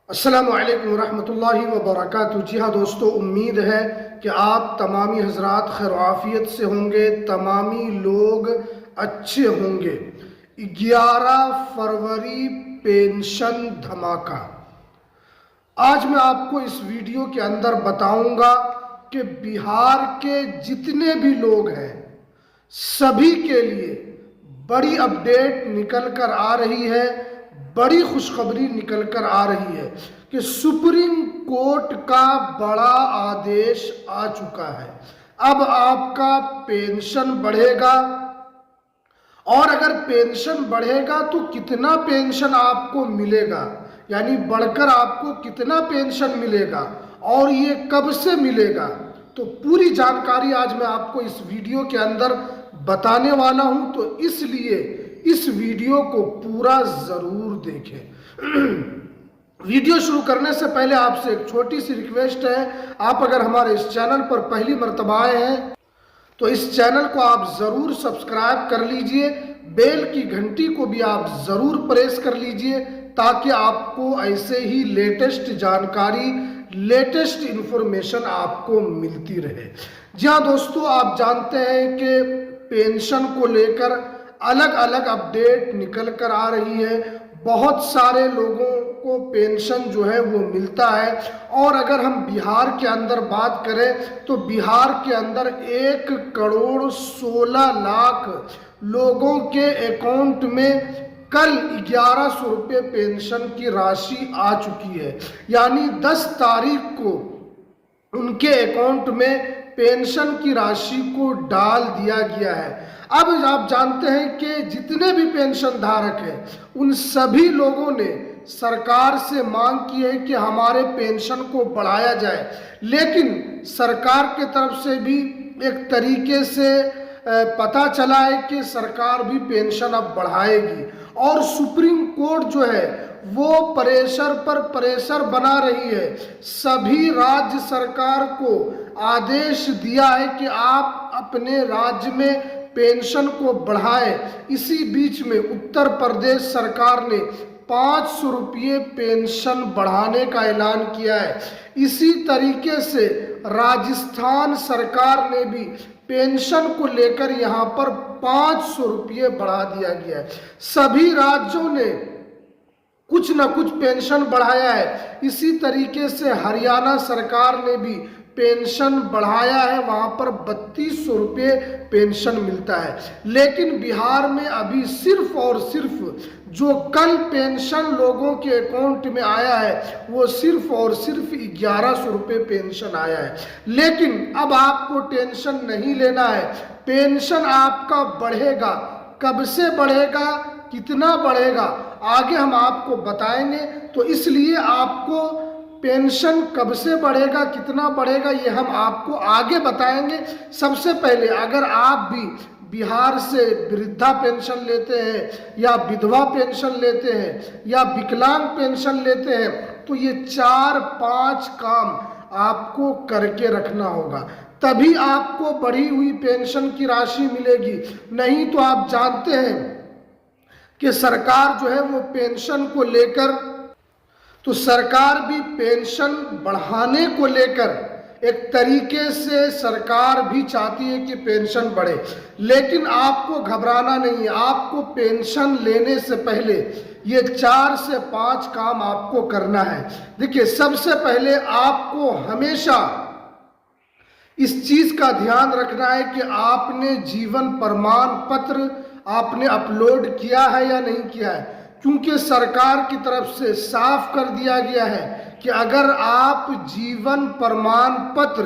अस्सलामु अलैकुम रहमतुल्लाहि व बरकातुहू। जी हाँ दोस्तों, उम्मीद है कि आप तमामी हजरात खैर आफियत से होंगे, तमामी लोग अच्छे होंगे। 11 फरवरी पेंशन धमाका। आज मैं आपको इस वीडियो के अंदर बताऊंगा कि बिहार के जितने भी लोग हैं सभी के लिए बड़ी अपडेट निकल कर आ रही है, बड़ी खुशखबरी निकल कर आ रही है कि सुप्रीम कोर्ट का बड़ा आदेश आ चुका है। अब आपका पेंशन बढ़ेगा, और अगर पेंशन बढ़ेगा तो कितना पेंशन आपको मिलेगा, यानी बढ़कर आपको कितना पेंशन मिलेगा और ये कब से मिलेगा, तो पूरी जानकारी आज मैं आपको इस वीडियो के अंदर बताने वाला हूं। तो इसलिए इस वीडियो को पूरा जरूर देखें। वीडियो शुरू करने से पहले आपसे एक छोटी सी रिक्वेस्ट है, आप अगर हमारे इस चैनल पर पहली मर्तबा आए हैं तो इस चैनल को आप ज़रूर सब्सक्राइब कर लीजिए, बेल की घंटी को भी आप ज़रूर प्रेस कर लीजिए ताकि आपको ऐसे ही लेटेस्ट जानकारी, लेटेस्ट इंफॉर्मेशन आपको मिलती रहे। जी हाँ दोस्तों, आप जानते हैं कि पेंशन को लेकर अलग अलग अपडेट निकल कर आ रही है। बहुत सारे लोगों को पेंशन जो है वो मिलता है, और अगर हम बिहार के अंदर बात करें तो बिहार के अंदर 1,16,00,000 लोगों के अकाउंट में कल 1100 रुपये पेंशन की राशि आ चुकी है, यानी 10 तारीख को उनके अकाउंट में पेंशन की राशि को डाल दिया गया है। अब आप जानते हैं कि जितने भी पेंशन धारक हैं उन सभी लोगों ने सरकार से मांग की है कि हमारे पेंशन को बढ़ाया जाए, लेकिन सरकार के तरफ से भी एक तरीके से पता चला है कि सरकार भी पेंशन अब बढ़ाएगी, और सुप्रीम कोर्ट जो है वो प्रेशर पर प्रेशर बना रही है। सभी राज्य सरकार को आदेश दिया है कि आप अपने राज्य में पेंशन को बढ़ाएं। इसी बीच में उत्तर प्रदेश सरकार ने 500 रुपये पेंशन बढ़ाने का ऐलान किया है। इसी तरीके से राजस्थान सरकार ने भी पेंशन को लेकर यहाँ पर 500 रुपये बढ़ा दिया गया है। सभी राज्यों ने कुछ न कुछ पेंशन बढ़ाया है। इसी तरीके से हरियाणा सरकार ने भी पेंशन बढ़ाया है, वहां पर 3200 रुपये पेंशन मिलता है। लेकिन बिहार में अभी सिर्फ और सिर्फ जो कल पेंशन लोगों के अकाउंट में आया है वो सिर्फ और सिर्फ 1100 रुपये पेंशन आया है। लेकिन अब आपको टेंशन नहीं लेना है, पेंशन आपका बढ़ेगा। कब से बढ़ेगा, कितना बढ़ेगा, आगे हम आपको बताएंगे। तो इसलिए आपको पेंशन कब से बढ़ेगा, कितना बढ़ेगा, ये हम आपको आगे बताएंगे। सबसे पहले अगर आप भी बिहार से वृद्धा पेंशन लेते हैं या विधवा पेंशन लेते हैं या विकलांग पेंशन लेते हैं तो ये 4-5 काम आपको करके रखना होगा, तभी आपको बढ़ी हुई पेंशन की राशि मिलेगी। नहीं तो आप जानते हैं कि सरकार जो है वो पेंशन को लेकर, तो सरकार भी पेंशन बढ़ाने को लेकर एक तरीके से सरकार भी चाहती है कि पेंशन बढ़े, लेकिन आपको घबराना नहीं है। आपको पेंशन लेने से पहले ये 4 से 5 काम आपको करना है। देखिए, सबसे पहले आपको हमेशा इस चीज का ध्यान रखना है कि आपने जीवन प्रमाण पत्र आपने अपलोड किया है या नहीं किया है, क्योंकि सरकार की तरफ से साफ कर दिया गया है कि अगर आप जीवन प्रमाण पत्र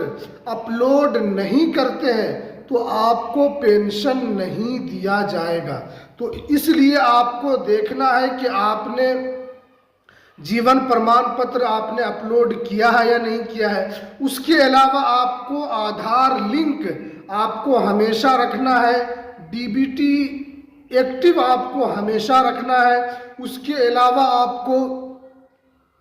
अपलोड नहीं करते हैं तो आपको पेंशन नहीं दिया जाएगा। तो इसलिए आपको देखना है कि आपने जीवन प्रमाण पत्र आपने अपलोड किया है या नहीं किया है। उसके अलावा आपको आधार लिंक आपको हमेशा रखना है, डीबीटी एक्टिव आपको हमेशा रखना है। उसके अलावा आपको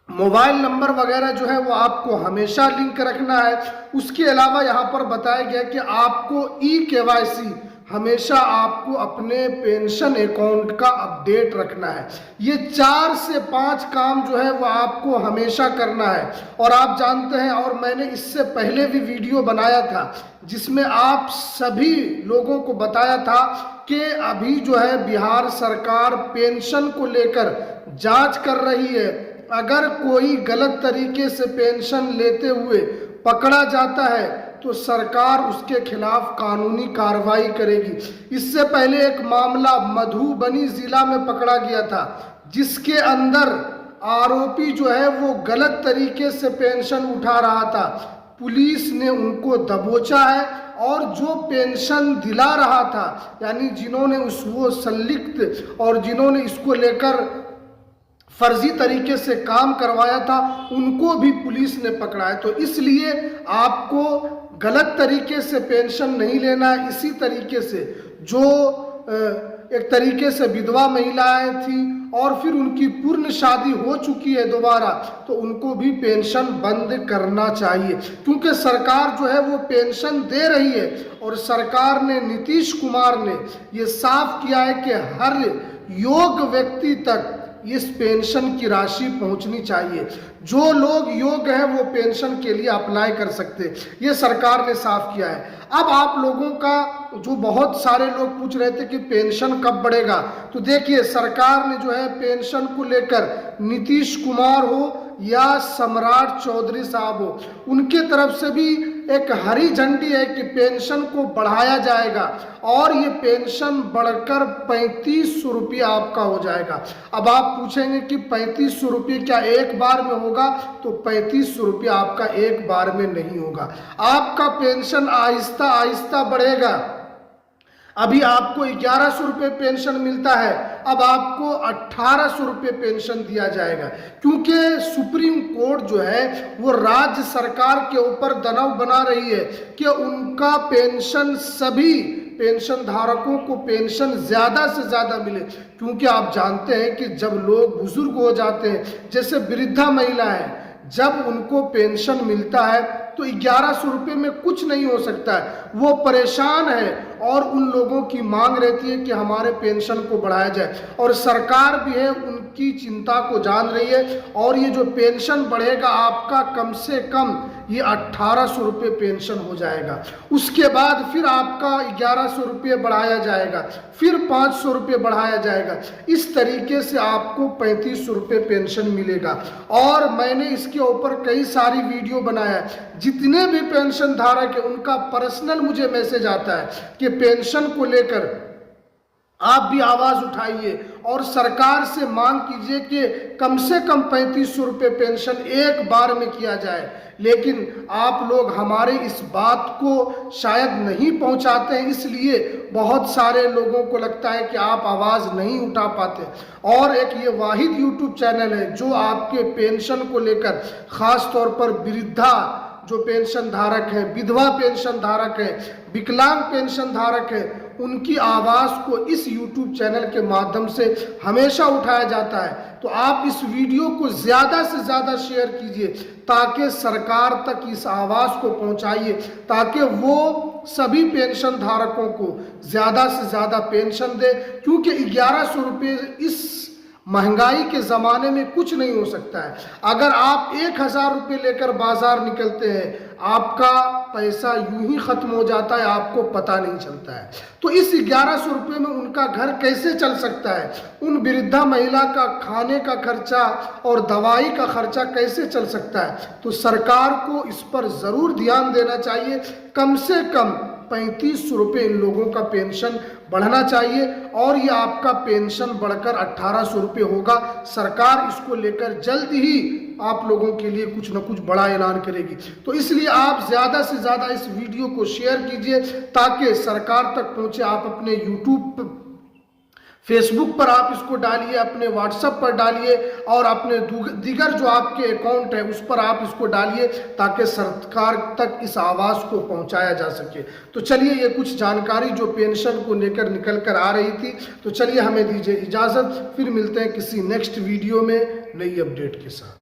मोबाइल नंबर वगैरह जो है वो आपको हमेशा लिंक रखना है। उसके अलावा यहाँ पर बताया गया कि आपको ई केवाईसी हमेशा आपको अपने पेंशन अकाउंट का अपडेट रखना है। ये 4 से 5 काम जो है वो आपको हमेशा करना है। और आप जानते हैं, और मैंने इससे पहले भी वीडियो बनाया था जिसमें आप सभी लोगों को बताया था कि अभी जो है बिहार सरकार पेंशन को लेकर जांच कर रही है। अगर कोई गलत तरीके से पेंशन लेते हुए पकड़ा जाता है तो सरकार उसके खिलाफ कानूनी कार्रवाई करेगी। इससे पहले एक मामला मधुबनी जिला में पकड़ा गया था जिसके अंदर आरोपी जो है वो गलत तरीके से पेंशन उठा रहा था। पुलिस ने उनको दबोचा है और जो पेंशन दिला रहा था, यानी जिन्होंने वो संलिप्त और जिन्होंने इसको लेकर फर्जी तरीके से काम करवाया था, उनको भी पुलिस ने पकड़ा है। तो इसलिए आपको गलत तरीके से पेंशन नहीं लेना है। इसी तरीके से जो एक तरीके से विधवा महिलाएं थी और फिर उनकी पूर्ण शादी हो चुकी है दोबारा, तो उनको भी पेंशन बंद करना चाहिए, क्योंकि सरकार जो है वो पेंशन दे रही है। और सरकार ने, नीतीश कुमार ने ये साफ किया है कि हर योग्य व्यक्ति तक इस पेंशन की राशि पहुंचनी चाहिए। जो लोग योग्य हैं वो पेंशन के लिए अप्लाई कर सकते, ये सरकार ने साफ किया है। अब आप लोगों का जो बहुत सारे लोग पूछ रहे थे कि पेंशन कब बढ़ेगा, तो देखिए सरकार ने जो है पेंशन को लेकर नीतीश कुमार हो या सम्राट चौधरी साहब हो, उनके तरफ से भी एक हरी झंडी है कि पेंशन को बढ़ाया जाएगा और ये पेंशन बढ़कर 3500 रुपये आपका हो जाएगा। अब आप पूछेंगे कि 3500 रुपये क्या एक बार में होगा, तो 3500 रुपये आपका एक बार में नहीं होगा। आपका पेंशन आहिस्ता आहिस्ता बढ़ेगा। अभी आपको 1100 रुपये पेंशन मिलता है, अब आपको 1800 रुपये पेंशन दिया जाएगा, क्योंकि सुप्रीम कोर्ट जो है वो राज्य सरकार के ऊपर दबाव बना रही है कि उनका पेंशन, सभी पेंशन धारकों को पेंशन ज़्यादा से ज़्यादा मिले। क्योंकि आप जानते हैं कि जब लोग बुजुर्ग हो जाते हैं, जैसे वृद्धा महिला है, जब उनको पेंशन मिलता है तो 1100 रुपये में कुछ नहीं हो सकता है, वो परेशान है और उन लोगों की मांग रहती है कि हमारे पेंशन को बढ़ाया जाए। और सरकार भी है, उनकी चिंता को जान रही है। और ये जो पेंशन बढ़ेगा आपका, कम से कम ये 1800 रुपये पेंशन हो जाएगा। उसके बाद फिर आपका 1100 रुपये बढ़ाया जाएगा, फिर 500 रुपये बढ़ाया जाएगा। इस तरीके से आपको 3500 रुपये पेंशन मिलेगा। और मैंने इसके ऊपर कई सारी वीडियो बनाया है। जितने भी पेंशन धारक है उनका पर्सनल मुझे मैसेज आता है कि पेंशन को लेकर आप भी आवाज उठाइए और सरकार से मांग कीजिए कि कम से कम 3500 रुपये पेंशन एक बार में किया जाए। लेकिन आप लोग हमारे इस बात को शायद नहीं पहुंचाते हैं, इसलिए बहुत सारे लोगों को लगता है कि आप आवाज़ नहीं उठा पाते। और एक ये वाहिद यूट्यूब चैनल है जो आपके पेंशन को लेकर, ख़ास तौर पर वृद्धा जो पेंशन धारक है, विधवा पेंशन धारक है, विकलांग पेंशन धारक है, उनकी आवाज़ को इस YouTube चैनल के माध्यम से हमेशा उठाया जाता है। तो आप इस वीडियो को ज़्यादा से ज़्यादा शेयर कीजिए ताकि सरकार तक इस आवाज़ को पहुंचाइए, ताकि वो सभी पेंशन धारकों को ज़्यादा से ज़्यादा पेंशन दे। क्योंकि 1100 रुपये इस महंगाई के ज़माने में कुछ नहीं हो सकता है। अगर आप 1000 रुपये लेकर बाजार निकलते हैं, आपका पैसा यूं ही ख़त्म हो जाता है, आपको पता नहीं चलता है। तो इस 1100 रुपये में उनका घर कैसे चल सकता है? उन वृद्धा महिला का खाने का खर्चा और दवाई का खर्चा कैसे चल सकता है? तो सरकार को इस पर ज़रूर ध्यान देना चाहिए। कम से कम 3500 रुपये इन लोगों का पेंशन बढ़ना चाहिए और ये आपका पेंशन बढ़कर 1800 रुपये होगा। सरकार इसको लेकर जल्द ही आप लोगों के लिए कुछ न कुछ बड़ा ऐलान करेगी। तो इसलिए आप ज़्यादा से ज़्यादा इस वीडियो को शेयर कीजिए ताकि सरकार तक पहुँचे। आप अपने यूट्यूब, फेसबुक पर आप इसको डालिए, अपने व्हाट्सएप पर डालिए और अपने दीगर जो आपके अकाउंट है उस पर आप इसको डालिए ताकि सरकार तक इस आवाज़ को पहुंचाया जा सके। तो चलिए, ये कुछ जानकारी जो पेंशन को लेकर निकल कर आ रही थी। तो चलिए, हमें दीजिए इजाज़त, फिर मिलते हैं किसी नेक्स्ट वीडियो में नई अपडेट के साथ।